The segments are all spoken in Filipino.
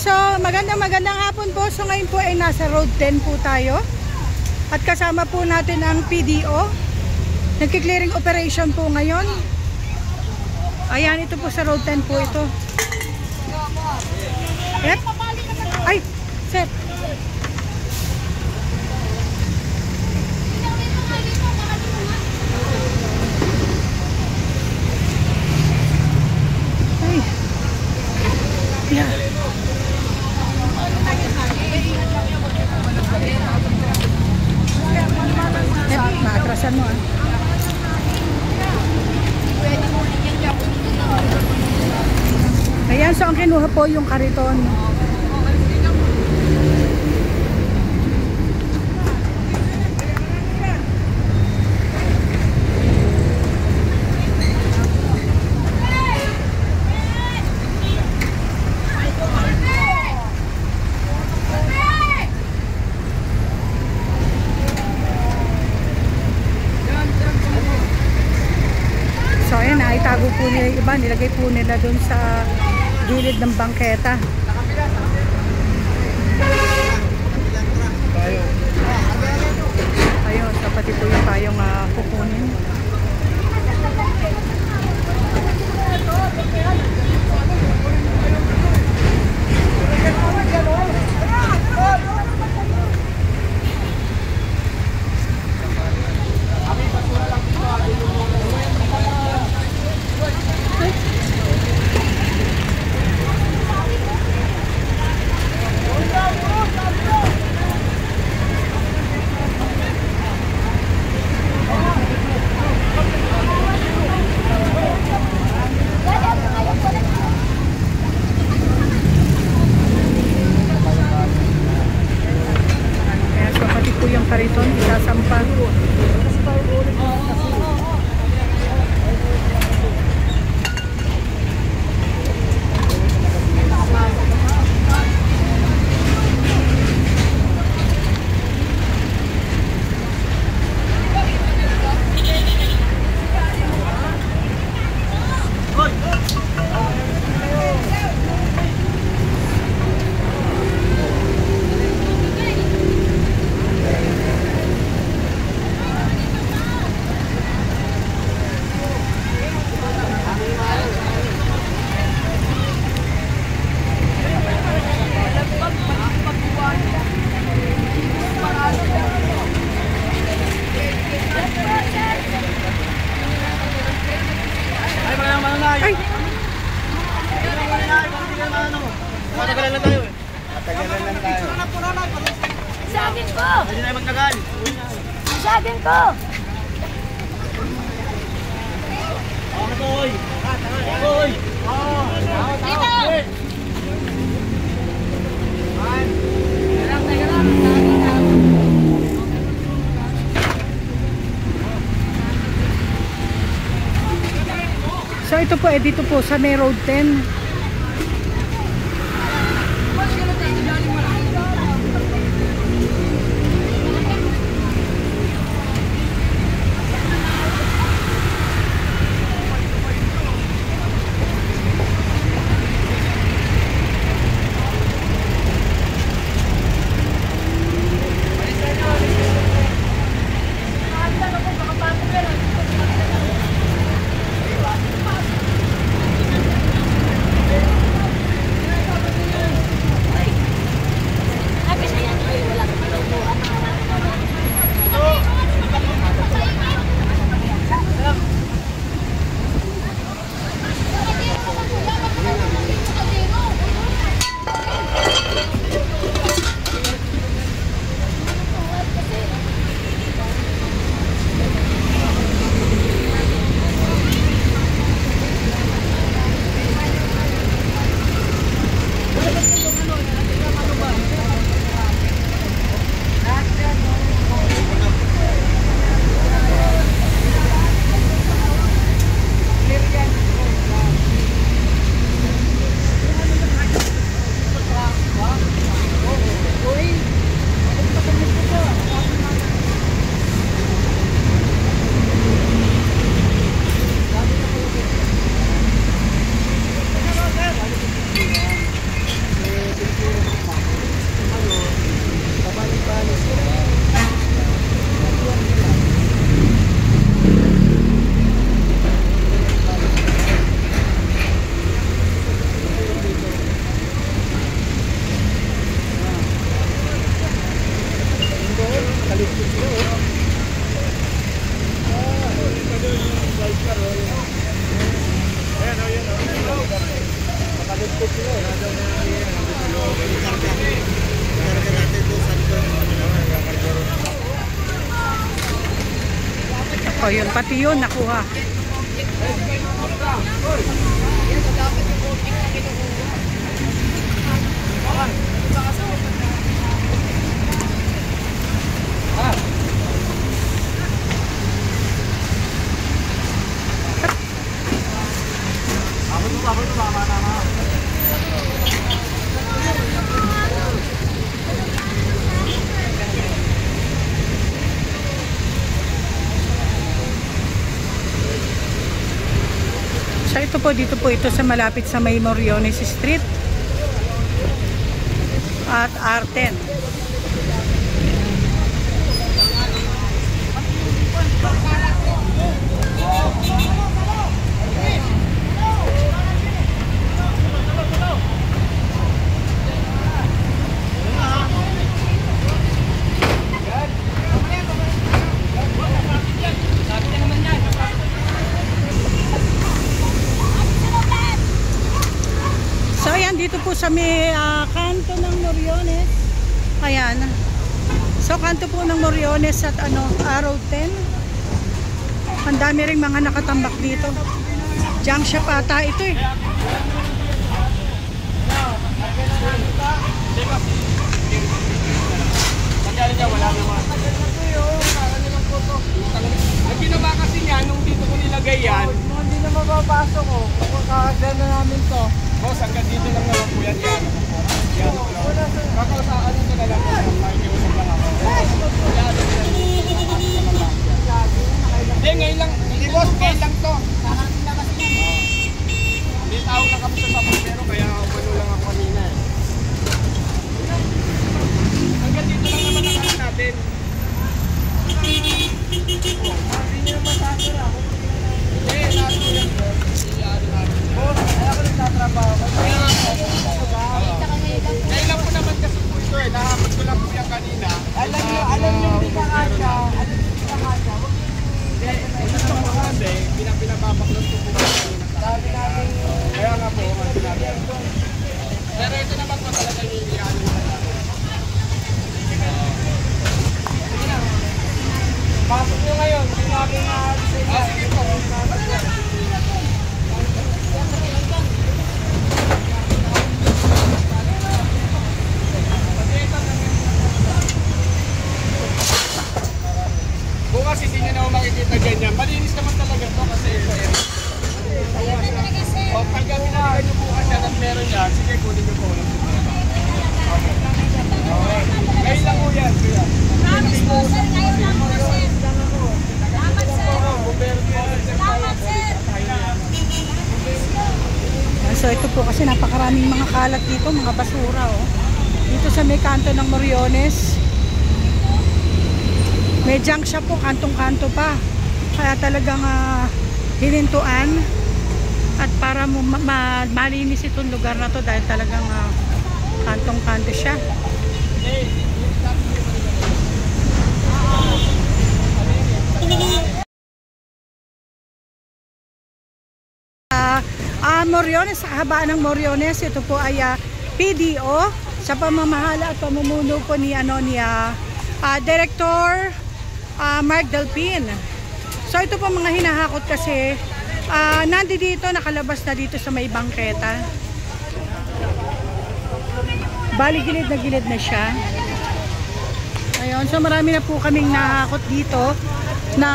So magandang hapon po. So ngayon po ay nasa Road 10 po tayo. At kasama po natin ang PDO. Nagki-clearing operation po ngayon. Ayan, ito po sa Road 10 po ito. Yep. Ay, sir. Ay. Yeah. Maatrasan mo ah. Ayan, so ang kinuha po yung kariton. So ayan, naitago po nila yung iba, nilagay po nila dun sa gilid ng bangketa. Ayun, so pati po yung payong kukunin. Yung kariton isasampa. Ay! Matagalan lang tayo eh. Matagalan lang tayo. Sa akin ko! Hindi na magtagal. Sa akin ko! Ako na to, oy. Oy! Dito! So ito po, dito po sa may Road 10. O yun, pati yun nakuha. So ito po, dito po ito sa malapit sa may Moriones Street at R10. So ayan, dito po sa may kanto ng Moriones. Ayan. So kanto po ng Moriones at Road 10. Ang dami ring mga nakatambak dito. Junk shop ata ito eh. Ang ginawa kasi niya, nung dito ko nilagay yan, hindi na mapapasok ko. Kakagdan na namin to. Boss, hanggang dito lang naman po yan. Yan. Kakasaan ito na lang. Makikiusap lang ako. Hindi, ngayon lang. Hindi boss, ngayon lang to. Hindi tawag na kami sa sapos, pero kaya ano lang ako kanina eh. Hanggang dito lang naman ang ano natin. Hindi niyo masasara ako. Hindi, nato yan. Boss, kaya ako nagtatrabaho. Ngayon lang po naman kasi po ito eh. Nakapag ko lang po yan kanina. Alam niyo, hindi ka kasya. Hindi, ito naman po kasi, pinapapaklos ko po kanina. Sabi natin, kaya nga po, kasi natin. Pero ito naman po talaga yung iyan. Pasok nyo ngayon, sinabi nga sa inyo. Sige po. Bukas hindi nyo na makikita ganyan. Malinis naman talaga ito kasi o pag ginagawa nyo bukas yan at meron yan, sige kunin nyo po ulang problema. Okay. Ngayon lang po yan. Promise po, sir. Ngayon lang po, sir. Salamat, sir. Salamat, sir. So ito po kasi napakaraming mga kalat dito, mga basura oh. Dito sa may kanto ng Moriones. May junk shop po, kantong-kanto pa. Kaya talagang hinintuan. At para malinis itong lugar na to dahil talagang kantong-kanto siya. Moriones, sa kahabaan ng Moriones, ito po ay PDO sa pamamahala at pamumuno po ni Director Mark Delpin. So ito po mga hinahakot kasi nandito, nakalabas na dito sa may bangketa. Bali gilid na siya. Ayun, so marami na po kaming nahakot dito na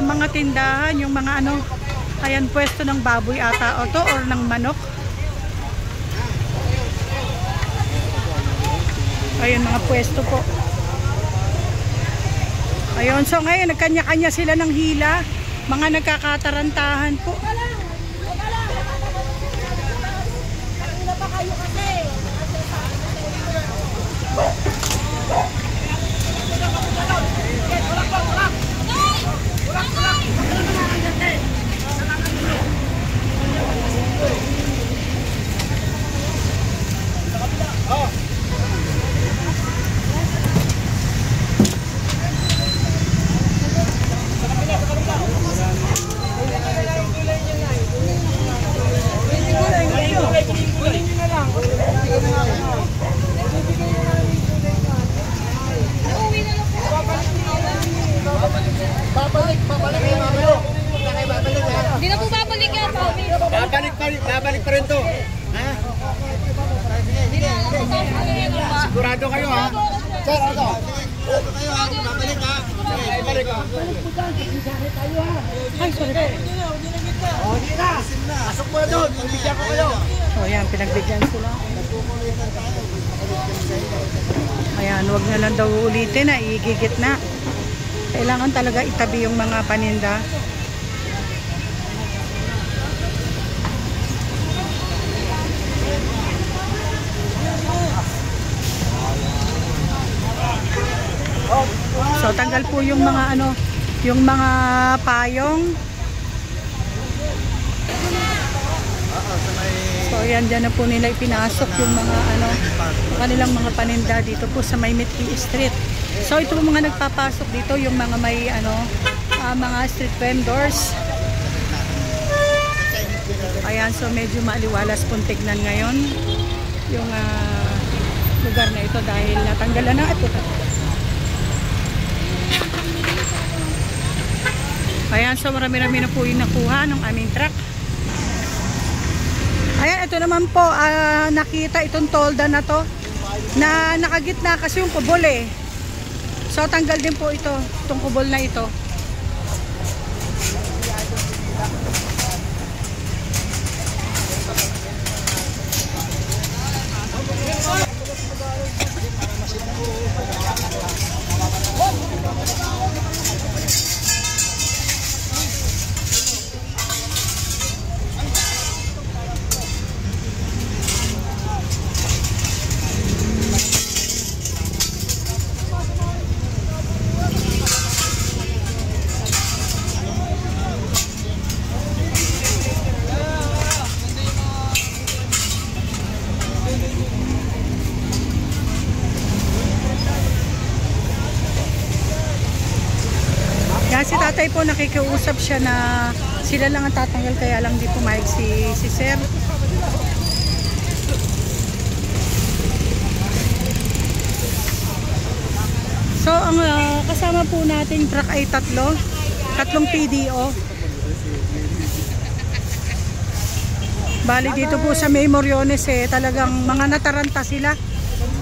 mga tindahan, yung mga ayan, pwesto ng baboy ata o to or ng manok. Ayun, mga pwesto po. Ayun, so ngayon nagkanya-kanya sila ng hila. Mga nagkakatarantahan po. Sigurado kayo ha? Sir, ano? Kayo ha? Babalik ha? Ay, balik ha? Ay, sorry. O, hindi na! Pasok mo doon! Bibigyan ko kayo! So, ayan, pinagbigyan sila. Ayan, wag na lang daw ulitin na, igigit na. Kailangan talaga itabi yung mga paninda. So, tanggal po yung mga ano, yung mga payong. So, ayan, dyan na po nila ipinasok yung mga ano, kanilang mga paninda dito po sa may Mitki Street. So, ito po mga nagpapasok dito, yung mga may ano, mga street vendors. Ayan, so medyo maaliwalas pong tignan ngayon yung lugar na ito dahil natanggalan na ito. Ayan, so marami-rami na po yung nakuha ng aming truck. Ayan, ito naman po, nakita itong tolda na to na nakagitna kasi yung kubol eh. So tanggal din po ito, itong kubol na ito. Yan si tatay po, nakikiusap siya na sila lang ang tatanggal, kaya lang di pumayag si sir. So ang kasama po nating truck ay tatlong PDO. Bali dito po sa May Moriones talagang mga nataranta sila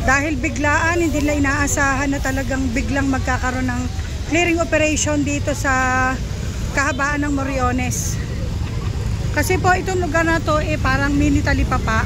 dahil biglaan, hindi nila inaasahan na talagang biglang magkakaroon ng clearing operation dito sa kahabaan ng Moriones. Kasi po itong lugar na to parang mini Talipapa.